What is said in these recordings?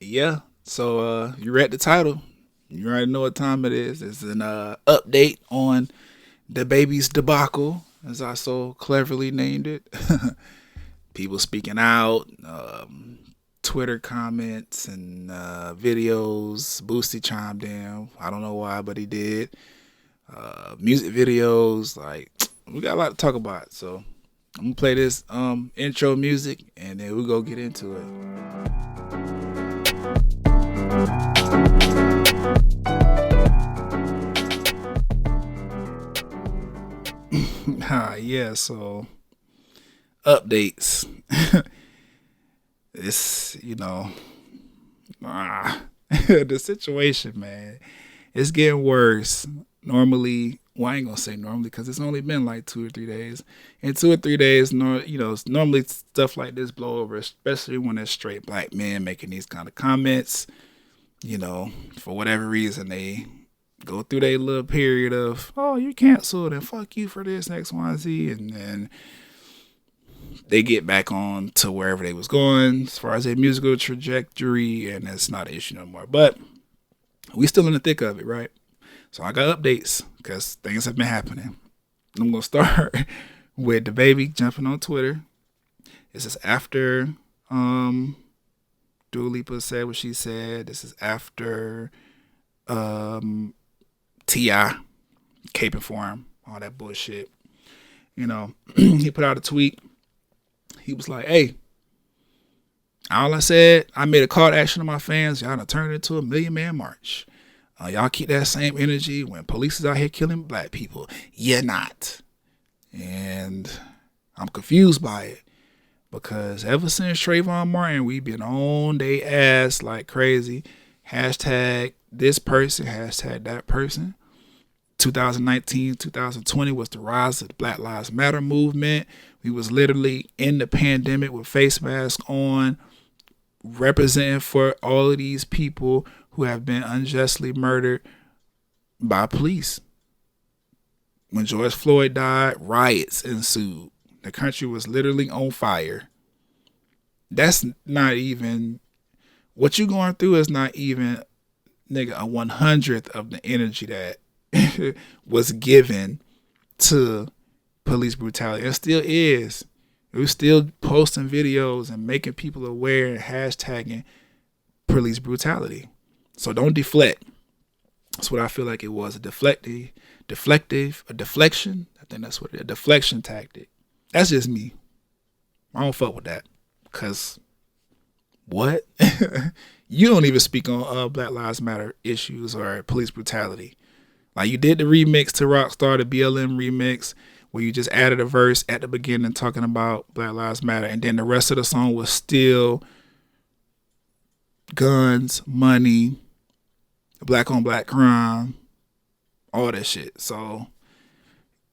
Yeah. So you read the title. You already know what time it is. It's an update on DaBaby's debacle, as I so cleverly named it. People speaking out, Twitter comments and videos. Boosty chimed in. I don't know why, but he did. Music videos. Like, we got a lot to talk about. So I'm gonna play this intro music, and then we go get into it. Yeah, so updates. It's, the situation, man, it's getting worse. Normally, well, I ain't gonna say normally because it's only been like 2 or 3 days. In 2 or 3 days, normally stuff like this blow over, especially when it's straight black men making these kind of comments. For whatever reason, they go through their little period of, oh, you're canceled and fuck you for this, X, Y, and Z, and then they get back on to wherever they was going as far as their musical trajectory, and it's not an issue no more. But we still in the thick of it, right? So I got updates because things have been happening. I'm gonna start with DaBaby jumping on Twitter. This is after Dua Lipa said what she said. This is after T.I. caping for him, all that bullshit. He put out a tweet. He was like, hey, all I said, I made a call to action to my fans. Y'all done turned it into a 1,000,000-man march. Y'all keep that same energy when police is out here killing black people. You're not. And I'm confused by it because ever since Trayvon Martin, we've been on they ass like crazy. Hashtag this person, hashtag that person. 2019, 2020 was the rise of the Black Lives Matter movement. We was literally in the pandemic with face masks on, representing for all of these people who have been unjustly murdered by police. When George Floyd died, riots ensued. The country was literally on fire. That's not even, what you going through is not even, nigga, a 100th of the energy that was given to police brutality. It still is. It was still posting videos and making people aware and hashtagging police brutality. So don't deflect. That's what I feel like it was. A deflection. I think that's what it is. A deflection tactic. That's just me. I don't fuck with that. Cause what? You don't even speak on Black Lives Matter issues or police brutality. Like, you did the remix to Rockstar, the BLM remix, where you just added a verse at the beginning talking about Black Lives Matter, and then the rest of the song was still guns, money, black on black crime, all that shit. So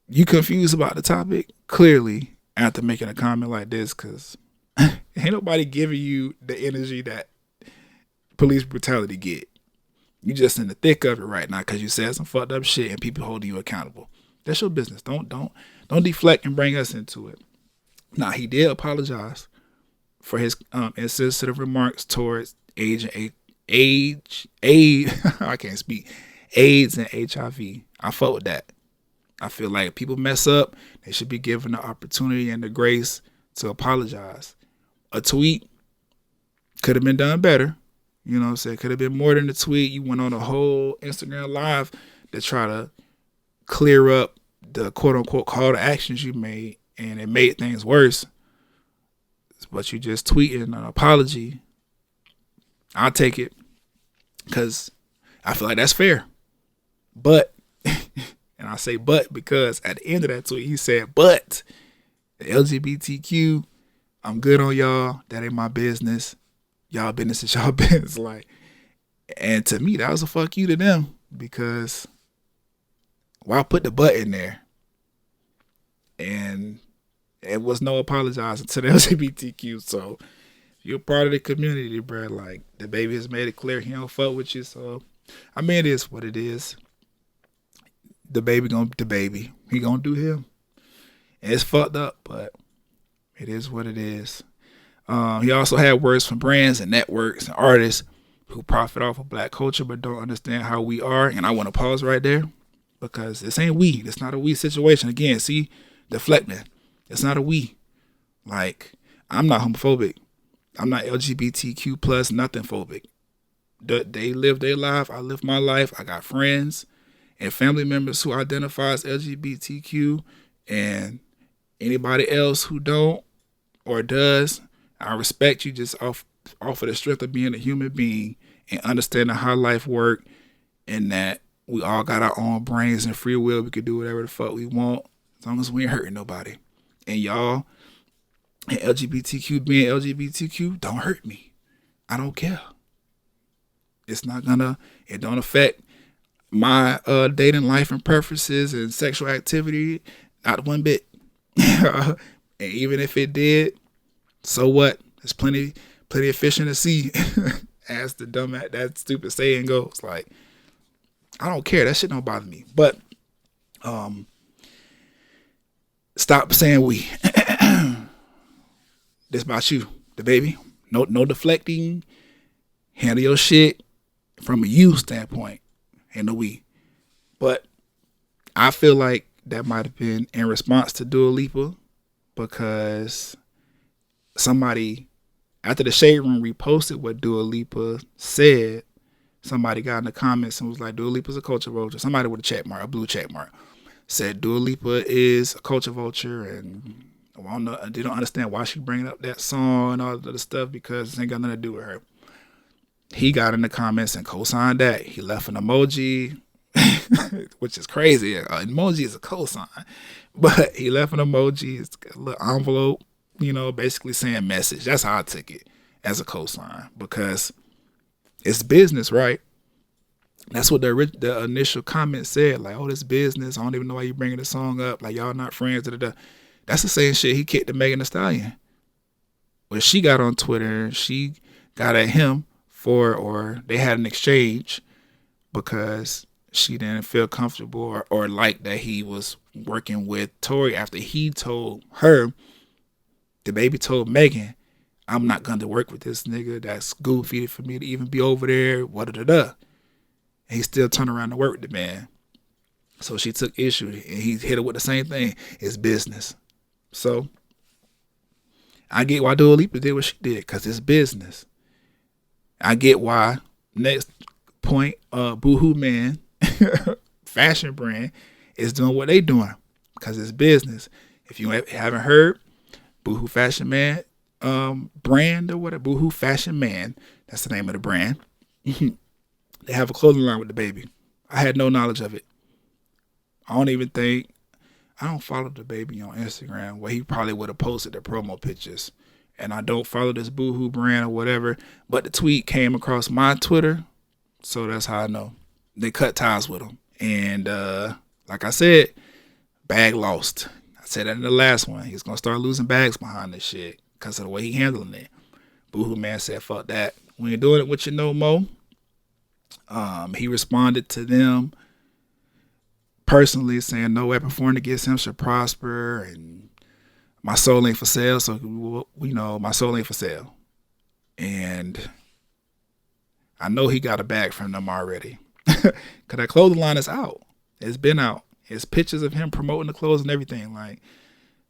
you confused about the topic? Clearly, after making a comment like this, because ain't nobody giving you the energy that police brutality get. You just in the thick of it right now because you said some fucked up shit and people holding you accountable. That's your business. Don't deflect and bring us into it. Now, he did apologize for his insensitive remarks towards AIDS I can't speak. AIDS and HIV. I fuck with that. I feel like if people mess up, they should be given the opportunity and the grace to apologize. A tweet could have been done better. You know what I'm saying? Could have been more than a tweet. You went on a whole Instagram live to try to clear up the quote unquote call to actions you made, and it made things worse. But you just tweeted an apology. I'll take it because I feel like that's fair. But, and I say but because at the end of that tweet, he said, but the LGBTQ, I'm good on y'all. That ain't my business. Y'all business is y'all business. Like, and to me, that was a fuck you to them because why put the butt in there? And it was no apologizing to the LGBTQ. So you're part of the community, bro. Like, DaBaby has made it clear he don't fuck with you. So, I mean, it is what it is. DaBaby gonna DaBaby. He gonna do him. And it's fucked up, but it is what it is. He also had words from brands and networks and artists who profit off of black culture but don't understand how we are. And I want to pause right there because this ain't we. It's not a we situation. Again, see, deflecting. It's not a we. Like, I'm not homophobic. I'm not LGBTQ plus nothing phobic. They live their life. I live my life. I got friends and family members who identify as LGBTQ, and anybody else who don't or does, I respect you just off of the strength of being a human being and understanding how life works, and that we all got our own brains and free will. We could do whatever the fuck we want as long as we ain't hurting nobody. And y'all, and LGBTQ being LGBTQ, don't hurt me. I don't care. It don't affect my dating life and preferences and sexual activity, not one bit. And even if it did, so what? There's plenty of fish in the sea, as that stupid saying goes. Like, I don't care. That shit don't bother me. But stop saying we. This about you, the baby. No deflecting. Handle your shit from a you standpoint. And the we. But I feel like that might have been in response to Dua Lipa, because somebody, after the Shade Room reposted what Dua Lipa said, somebody got in the comments and was like, Dua Lipa's a culture vulture. Somebody with a check mark, a blue check mark, said Dua Lipa is a culture vulture, and they don't understand why she bringing up that song and all the other stuff because it ain't got nothing to do with her. He got in the comments and co-signed that. He left an emoji, which is crazy. An emoji is a cosign, but he left an emoji. It's a little envelope, basically saying message. That's how I took it, as a cosign, because it's business, right? That's what the initial comment said. Like, oh, this business. I don't even know why you bringing the song up. Like, y'all not friends. That's the same shit he kicked to Megan Thee Stallion. Well, she got on Twitter. She got at him or they had an exchange because she didn't feel comfortable or like that he was working with Tory after he told her, DaBaby told Megan, I'm not going to work with this nigga. That's goofy for me to even be over there. And he still turned around to work with the man. So she took issue and he hit her with the same thing. It's business. So I get why Dua Lipa did what she did, because it's business. I get why, next point, Boohoo Man, fashion brand, is doing what they doing, because it's business. If you haven't heard, Boohoo Fashion Man brand or whatever, Boohoo Fashion Man, that's the name of the brand. They have a clothing line with DaBaby. I had no knowledge of it. I don't follow DaBaby on Instagram, where he probably would have posted the promo pictures. And I don't follow this Boohoo brand or whatever, but the tweet came across my Twitter, so that's how I know. They cut ties with him. And like I said, bag lost. I said that in the last one. He's going to start losing bags behind this shit because of the way he handling it. Boohoo Man said, fuck that. We ain't doing it with you no more. He responded to them personally saying no weapon formed against him shall prosper, and my soul ain't for sale, so my soul ain't for sale. And I know he got a bag from them already. Because that clothing line is out. It's been out. It's pictures of him promoting the clothes and everything.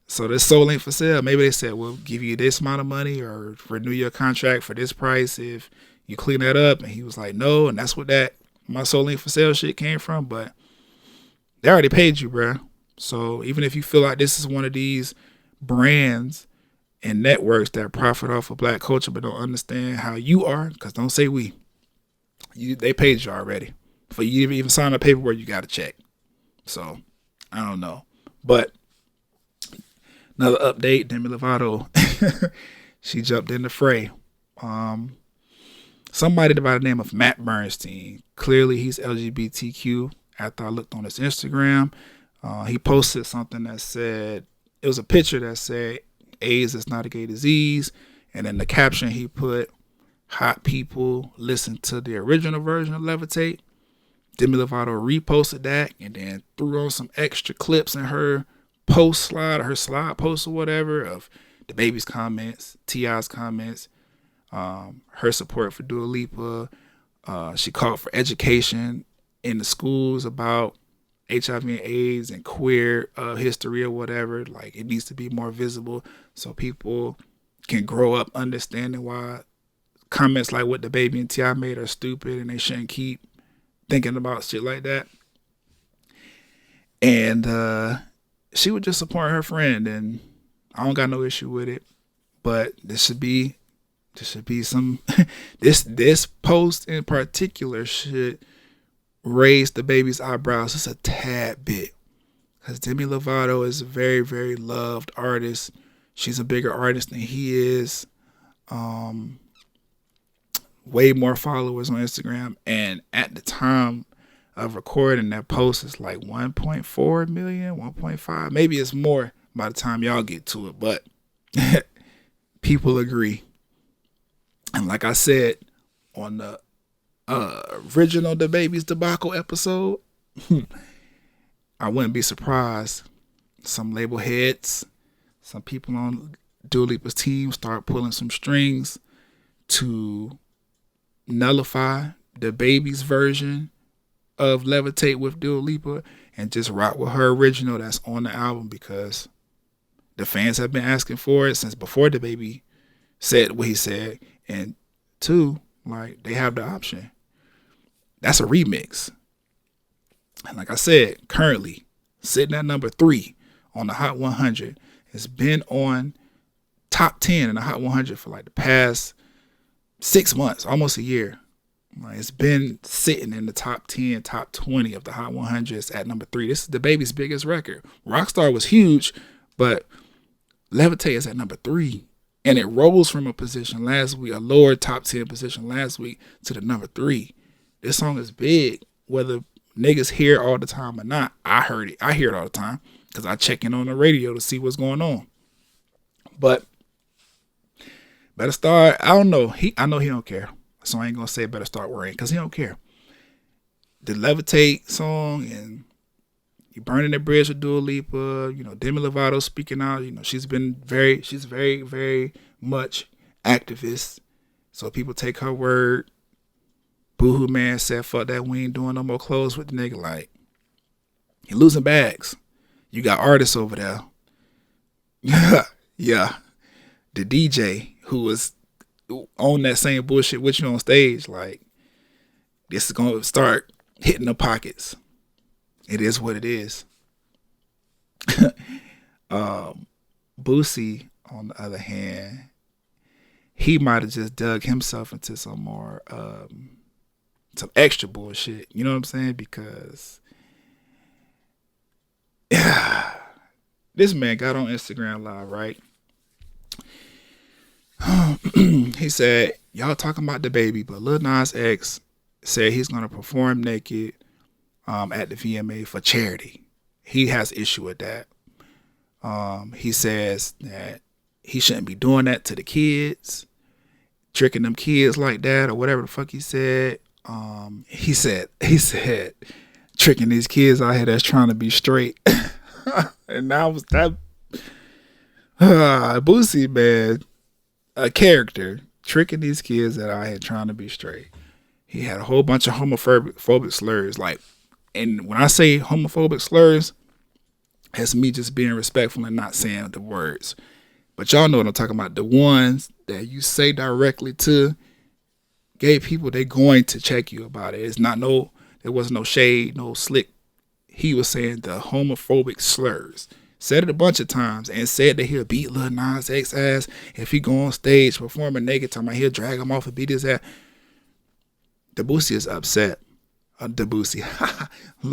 So this soul ain't for sale. Maybe they said, we'll give you this amount of money or renew your contract for this price if you clean that up. And he was like, no. And that's what that my soul ain't for sale shit came from. But they already paid you, bruh. So even if you feel like this is one of these brands and networks that profit off of black culture but don't understand how you are, because don't say we. They paid you already. For you to even sign a paperwork, you got to check. So, I don't know. But another update, Demi Lovato, she jumped in the fray. Somebody by the name of Matt Bernstein, clearly he's LGBTQ. After I looked on his Instagram, he posted something that said, it was a picture that said, AIDS is not a gay disease. And in the caption he put, hot people listen to the original version of Levitate. Demi Lovato reposted that and then threw on some extra clips in her post slide or her slide post or whatever of DaBaby's comments, T.I.'s comments, her support for Dua Lipa, She called for education in the schools about HIV and AIDS and queer history or whatever. Like, it needs to be more visible so people can grow up understanding why comments like what DaBaby and T.I. made are stupid and they shouldn't keep thinking about shit like that. And she would just support her friend, and I don't got no issue with it. But this should be some this post in particular should raise DaBaby's eyebrows just a tad bit, because Demi Lovato is a very, very loved artist. She's a bigger artist than he is. Way more followers on Instagram, and at the time of recording that post, it's like 1.4 million, 1.5, maybe it's more by the time y'all get to it, but people agree. And like I said on the original DaBaby's DaBacle episode, I wouldn't be surprised some label heads, some people on Dua Lipa's team start pulling some strings to nullify DaBaby's version of Levitate with Dua Lipa and just rock with her original that's on the album, because the fans have been asking for it since before DaBaby said what he said. And two, like, they have the option. That's a remix. And like I said, currently sitting at number 3 on the Hot 100. It's been on top 10 in the Hot 100 for like the past 6 months, almost a year. Like, it's been sitting in the top 10, top 20 of the Hot 100s at number 3. This is DaBaby's biggest record. Rockstar was huge, but Levitate is at number 3. And it rose from a position last week, a lower top 10 position last week, to the number 3. This song is big, whether niggas hear it all the time or not. I heard it. I hear it all the time because I check in on the radio to see what's going on. But Better Start, I don't know. I know he don't care. So I ain't going to say Better Start Worrying because he don't care. The Levitate song and You Burning the Bridge with Dua Lipa, Demi Lovato speaking out, she's very, very much activist. So people take her word. Boohoo Man said, fuck that, we ain't doing no more clothes with the nigga. Like, you're losing bags. You got artists over there. Yeah. The DJ who was on that same bullshit with you on stage, like, this is going to start hitting the pockets. It is what it is. Boosie, on the other hand, he might have just dug himself into some more, some extra bullshit. You know what I'm saying? Because this man got on Instagram Live, right? He said, y'all talking about DaBaby, but Lil Nas X said he's going to perform naked at the VMA for charity. He has issue with that. He says that he shouldn't be doing that to the kids, tricking them kids like that, or whatever the fuck he said. He said tricking these kids out here that's trying to be straight. And that was that. Boosie, man, a character tricking these kids that out here trying to be straight. He had a whole bunch of homophobic slurs. Like, and when I say homophobic slurs, it's me just being respectful and not saying the words. But y'all know what I'm talking about. The ones that you say directly to gay people, they're going to check you about it. It's not there was no shade, no slick. He was saying the homophobic slurs. Said it a bunch of times and said that he'll beat Lil Nas X ass if he go on stage performing naked, talking about he'll drag him off and beat his ass. DaBaby is upset. Lil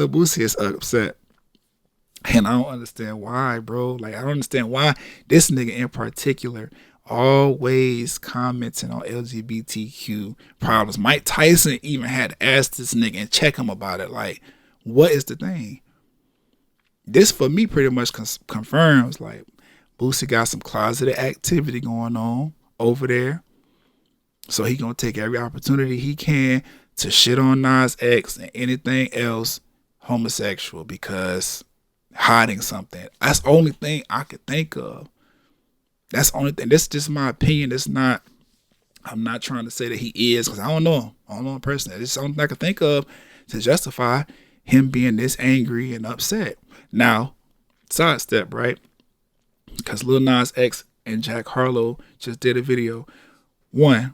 Boosie is upset. And I don't understand why, bro. Like, I don't understand why this nigga in particular always commenting on LGBTQ problems. Mike Tyson even had to ask this nigga and check him about it. Like, what is the thing? This, for me, pretty much confirms, like, Boosie got some closeted activity going on over there. So he gonna take every opportunity he can to shit on Nas X and anything else homosexual, because hiding something. That's the only thing I could think of. That's the only thing. This is just my opinion. It's not I'm not trying to say that he is, because I don't know him. I don't know him personally. It's something I can think of to justify him being this angry and upset. Now, sidestep, right? Because Lil Nas X and Jack Harlow just did a video. One,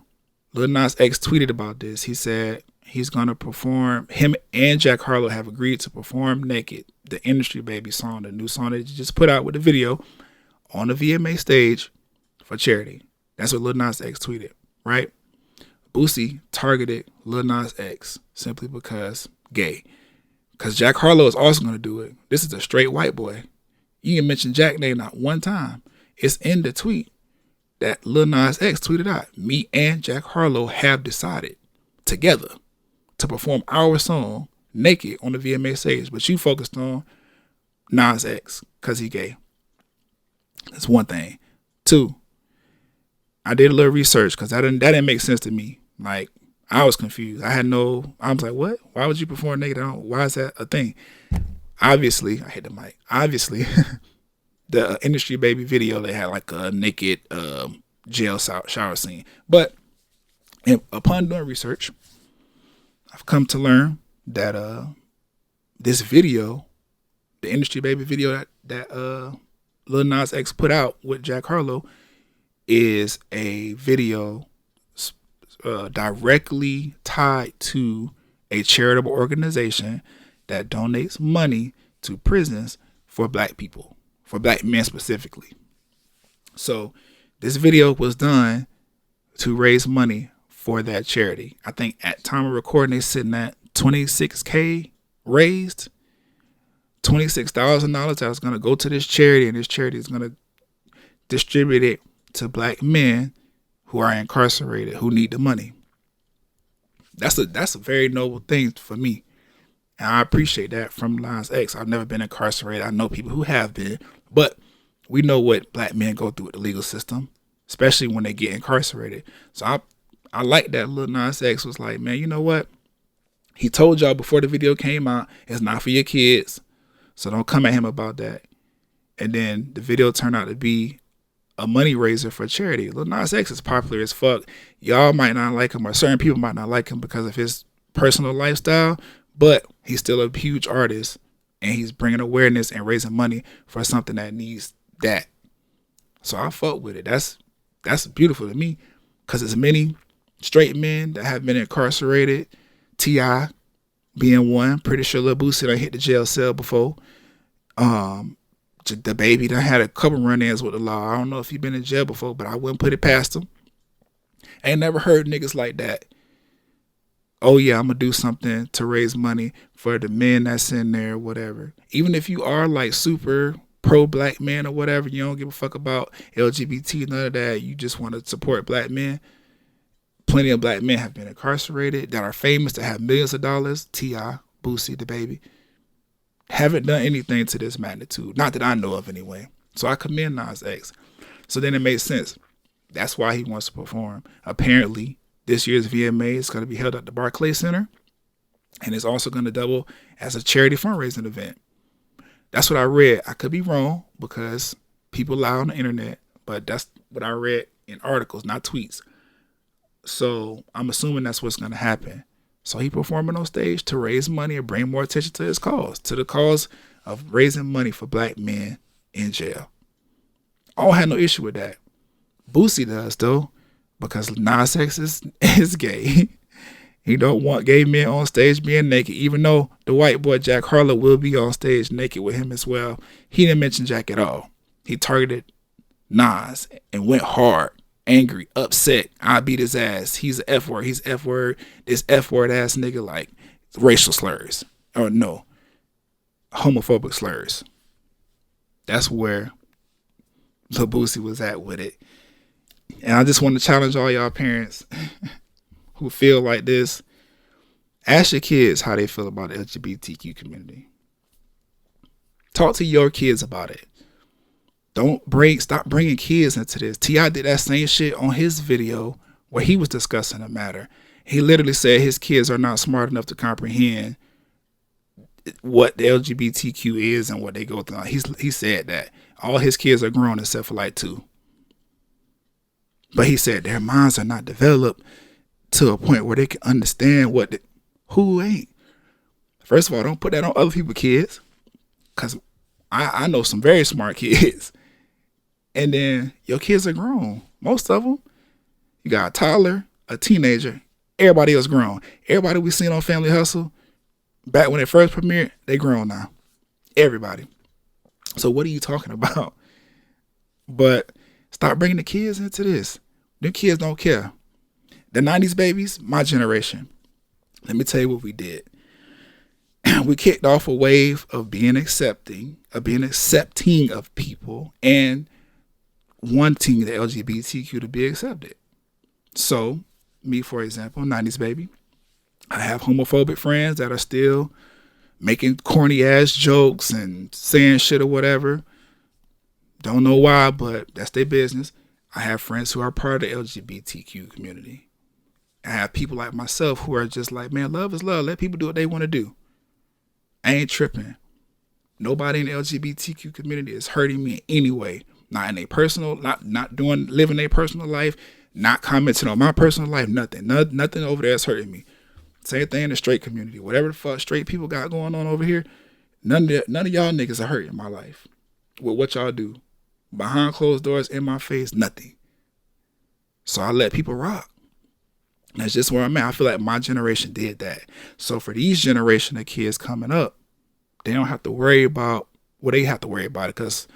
Lil Nas X tweeted about this. He said he's going to perform, him and Jack Harlow have agreed to perform Naked, the Industry Baby song, the new song that he just put out with the video, on the VMA stage for charity. That's what Lil Nas X tweeted, right? Boosie targeted Lil Nas X simply because gay. Because Jack Harlow is also going to do it. This is a straight white boy. You can mention Jack name not one time. It's in the tweet that Lil Nas X tweeted out. Me and Jack Harlow have decided together to perform our song Naked on the VMA stage. But you focused on Nas X because he gay. That's one thing. Two, I did a little research because that didn't make sense to me. Like, I was confused. I was like, what? Why would you perform naked? Why is that a thing? Obviously, I hit the mic. Obviously, the Industry Baby video, they had like a naked jail shower scene. But upon doing research, I've come to learn that this video, the Industry Baby video that Lil Nas X put out with Jack Harlow, is a video directly tied to a charitable organization that donates money to prisons for black people, for black men specifically. So this video was done to raise money for that charity. I think at time of recording, they're sitting at $26K raised, $26,000 that was going to go to this charity, and this charity is going to distribute it to black men who are incarcerated, who need the money. That's a very noble thing for me. And I appreciate that from Nas X. I've never been incarcerated. I know people who have been, but we know what black men go through with the legal system, especially when they get incarcerated. So I like that Lil Nas X was like, man, you know what? He told y'all before the video came out, it's not for your kids. So don't come at him about that. And then the video turned out to be a money raiser for charity. Lil Nas X is popular as fuck. Y'all might not like him, or certain people might not like him because of his personal lifestyle, but he's still a huge artist, and he's bringing awareness and raising money for something that needs that. So I fuck with it. That's beautiful to me, because there's many straight men that have been incarcerated, T.I. being one. Pretty sure Lil Boosie done hit the jail cell before. DaBaby done had a couple run-ins with the law. I don't know if he been in jail before, but I wouldn't put it past him. I ain't never heard niggas like that. Oh yeah, I'm gonna do something to raise money for the men that's in there, whatever. Even if you are like super pro-black man or whatever, you don't give a fuck about LGBT, none of that. You just want to support black men. Plenty of black men have been incarcerated that are famous, that have millions of dollars. T.I., Boosie, DaBaby. Haven't done anything to this magnitude. Not that I know of anyway. So I commend Nas X. So then it made sense. That's why he wants to perform. Apparently, this year's VMA is going to be held at the Barclays Center. And it's also going to double as a charity fundraising event. That's what I read. I could be wrong because people lie on the internet. But that's what I read in articles, not tweets. So I'm assuming that's what's going to happen. So he performing on stage to raise money and bring more attention to his cause, to the cause of raising money for black men in jail. I don't have no issue with that. Boosie does though, because Nas X is gay. He don't want gay men on stage being naked, even though the white boy Jack Harlow will be on stage naked with him as well. He didn't mention Jack at all. He targeted Nas and went hard. Angry, upset, I beat his ass. He's an F word. He's F word. This F word ass nigga, like racial slurs. Or no, homophobic slurs. That's where Lil Boosie was at with it. And I just want to challenge all y'all parents who feel like this. Ask your kids how they feel about the LGBTQ community. Talk to your kids about it. Stop bringing kids into this. T.I. did that same shit on his video where he was discussing the matter. He literally said his kids are not smart enough to comprehend what the LGBTQ is and what they go through. He said that all his kids are grown except for like 2. But he said their minds are not developed to a point where they can understand who ain't. First of all, don't put that on other people's kids, because I know some very smart kids. And then your kids are grown. Most of them. You got a toddler, a teenager, everybody else grown. Everybody we seen on Family Hustle, back when it first premiered, they grown now. Everybody. So what are you talking about? But stop bringing the kids into this. Them kids don't care. The 90s babies, my generation. Let me tell you what we did. We kicked off a wave of being accepting of people and wanting the LGBTQ to be accepted. So, me, for example, 90s baby, I have homophobic friends that are still making corny ass jokes and saying shit or whatever. Don't know why, but that's their business. I have friends who are part of the LGBTQ community. I have people like myself who are just like, man, love is love. Let people do what they want to do. I ain't tripping. Nobody in the LGBTQ community is hurting me in any way. Not in a personal, living their personal life, not commenting on my personal life, nothing. Nothing over there is hurting me. Same thing in the straight community. Whatever the fuck straight people got going on over here, none of y'all niggas are hurting my life with what y'all do. Behind closed doors, in my face, nothing. So I let people rock. That's just where I'm at. I feel like my generation did that. So for these generation of kids coming up, they don't have to worry about, they have to worry about it, because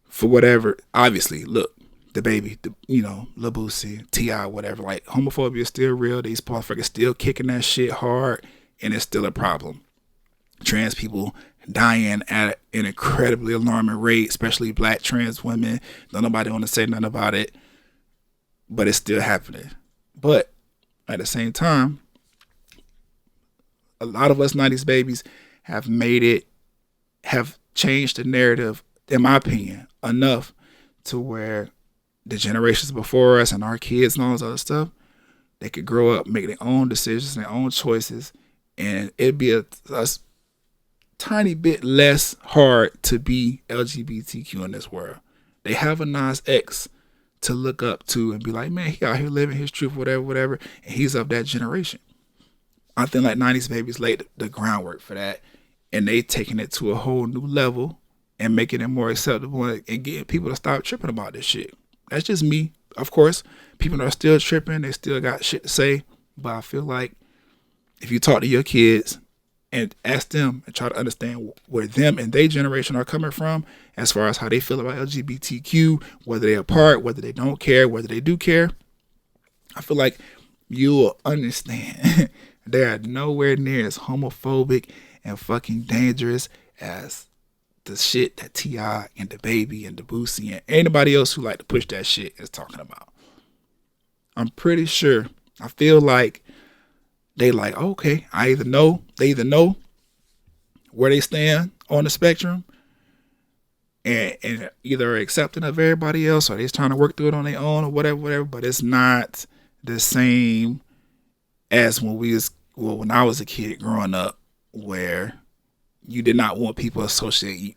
for whatever, obviously, look, DaBaby, Lil Boosie, T.I., whatever, like, homophobia is still real. These motherfuckers still kicking that shit hard, and it's still a problem. Trans people dying at an incredibly alarming rate, especially black trans women. Don't nobody want to say nothing about it, but it's still happening. But at the same time, a lot of us 90s babies have changed the narrative, in my opinion, enough to where the generations before us and our kids and all this other stuff, they could grow up, make their own decisions, their own choices, and it'd be a tiny bit less hard to be LGBTQ in this world. They have a Nas X to look up to and be like, man, he out here living his truth, whatever, and he's of that generation. I think like 90s babies laid the groundwork for that, and they taking it to a whole new level and making it more acceptable and getting people to stop tripping about this shit. That's just me. Of course, people are still tripping. They still got shit to say, but I feel like if you talk to your kids and ask them and try to understand where them and their generation are coming from as far as how they feel about LGBTQ, whether they're apart, whether they don't care, whether they do care, I feel like you'll understand they are nowhere near as homophobic and fucking dangerous as the shit that T.I. and DaBaby and Boosie and anybody else who like to push that shit is talking about. I'm pretty sure, I feel like they like, okay, they either know where they stand on the spectrum and either are accepting of everybody else or they're trying to work through it on their own or whatever, but it's not the same as when I was a kid growing up, where you did not want people associating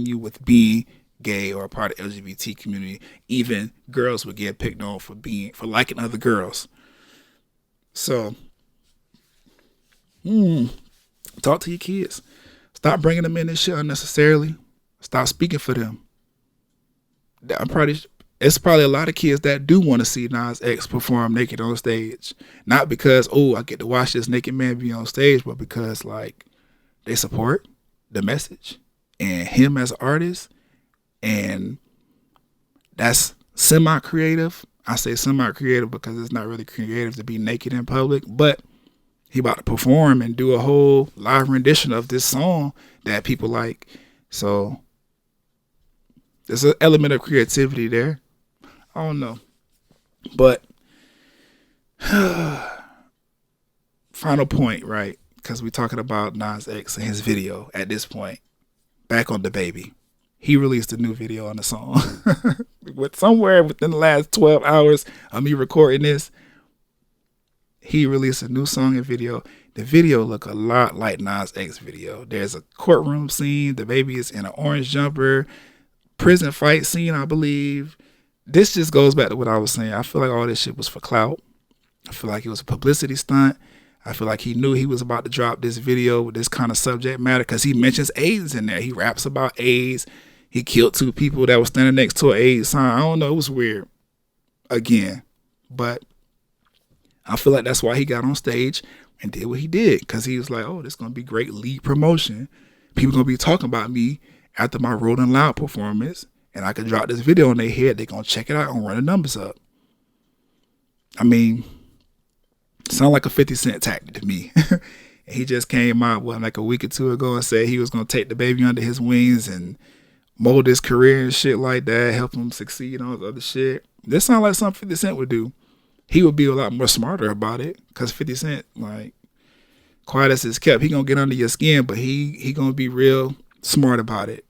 you with being gay or a part of the LGBT community. Even girls would get picked on for liking other girls. So, talk to your kids. Stop bringing them in this shit unnecessarily. Stop speaking for them. It's probably a lot of kids that do want to see Nas X perform naked on stage. Not because, I get to watch this naked man be on stage, but because, like, they support the message and him as an artist. And that's semi-creative. I say semi-creative because it's not really creative to be naked in public, but he about to perform and do a whole live rendition of this song that people like. So there's an element of creativity there. I don't know. But final point, right? Because we're talking about Nas X and his video at this point. Back on DaBaby. He released a new video on the song. Somewhere within the last 12 hours of me recording this, he released a new song and video. The video look a lot like Nas X video. There's a courtroom scene. DaBaby is in an orange jumper. Prison fight scene, I believe. this just goes back to what I was saying. I feel like all this shit was for clout. I feel like it was a publicity stunt. I feel like he knew he was about to drop this video with this kind of subject matter because he mentions AIDS in there. He raps about AIDS. He killed 2 people that were standing next to an AIDS sign. I don't know. It was weird. Again. But I feel like that's why he got on stage and did what he did. Because he was like, oh, this is going to be great lead promotion. People going to be talking about me after my Rolling Loud performance. And I could drop this video on their head. They're going to check it out and run the numbers up. I mean, sound like a 50 Cent tactic to me. And he just came out like a week or 2 ago and said he was going to take DaBaby under his wings and mold his career and shit like that, help him succeed on other shit. This sounds like something 50 Cent would do. He would be a lot more smarter about it because 50 Cent, like, quiet as it's kept, he going to get under your skin, but he going to be real smart about it.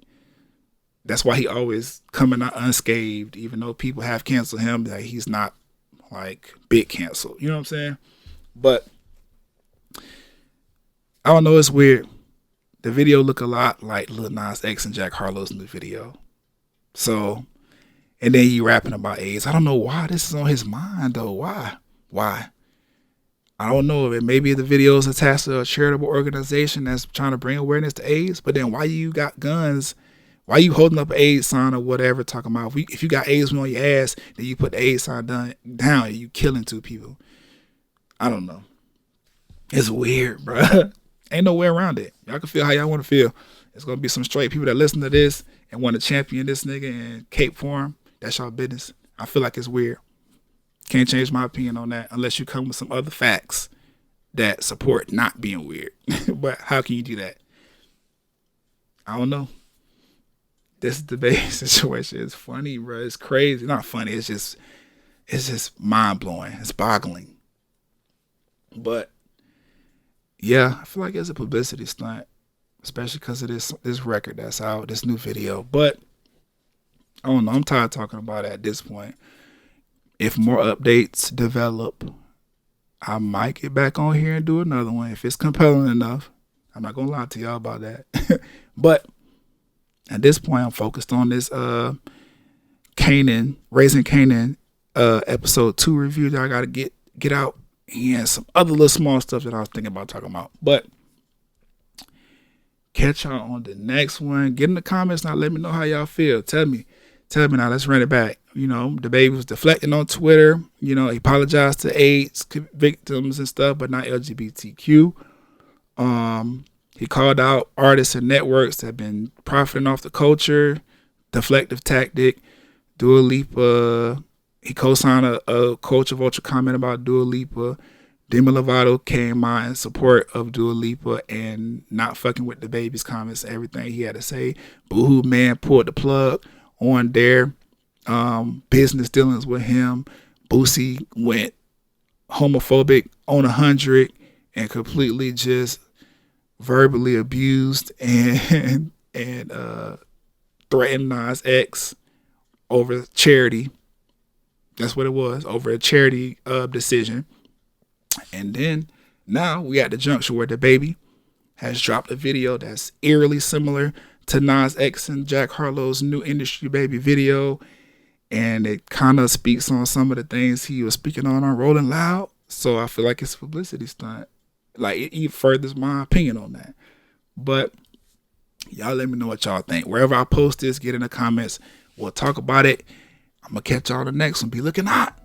That's why he always coming out unscathed, even though people have canceled him, that he's not like big cancel. You know what I'm saying? But I don't know, it's weird. The video look a lot like Lil Nas X and Jack Harlow's new video. So, and then you rapping about AIDS. I don't know why this is on his mind though. Why? I don't know if maybe the video is attached to a charitable organization that's trying to bring awareness to AIDS. But then why you got guns? Why you holding up an AIDS sign or whatever? Talking about if you got AIDS on your ass, then you put the AIDS sign down and you killing 2 people. I don't know. It's weird, bro. Ain't no way around it. Y'all can feel how y'all want to feel. It's going to be some straight people that listen to this and want to champion this nigga and cape for him. That's y'all business. I feel like it's weird. Can't change my opinion on that unless you come with some other facts that support not being weird. But how can you do that? I don't know. This DaBaby situation is funny, bro. It's crazy. Not funny. It's just mind-blowing. It's boggling. But yeah, I feel like it's a publicity stunt, especially because of this record that's out, this new video. But I don't know. I'm tired of talking about it at this point. If more updates develop, I might get back on here and do another one if it's compelling enough. I'm not gonna lie to y'all about that. But at this point, I'm focused on this Raising Kanan episode 2 review that I gotta get out. And some other little small stuff that I was thinking about talking about. But catch y'all on the next one. Get in the comments now. Let me know how y'all feel. Tell me now. Let's run it back. You know, DaBaby was deflecting on Twitter. You know, he apologized to AIDS victims and stuff, but not LGBTQ. He called out artists and networks that have been profiting off the culture. Deflective tactic. Dua Lipa. He co-signed a Culture Vulture comment about Dua Lipa. Demi Lovato came out in support of Dua Lipa and not fucking with DaBaby's comments, everything he had to say. Boohoo Man pulled the plug on their business dealings with him. Boosie went homophobic on 100 and completely just verbally abused and threatened Nas X over charity. That's what it was, over a charity decision. And then now we at the juncture where DaBaby has dropped a video that's eerily similar to Nas X and Jack Harlow's new Industry Baby video. And it kind of speaks on some of the things he was speaking on Rolling Loud. So I feel like it's a publicity stunt. Like, it furthers my opinion on that. But y'all let me know what y'all think. Wherever I post this, get in the comments. We'll talk about it. I'm going to catch y'all on the next one. Be looking hot.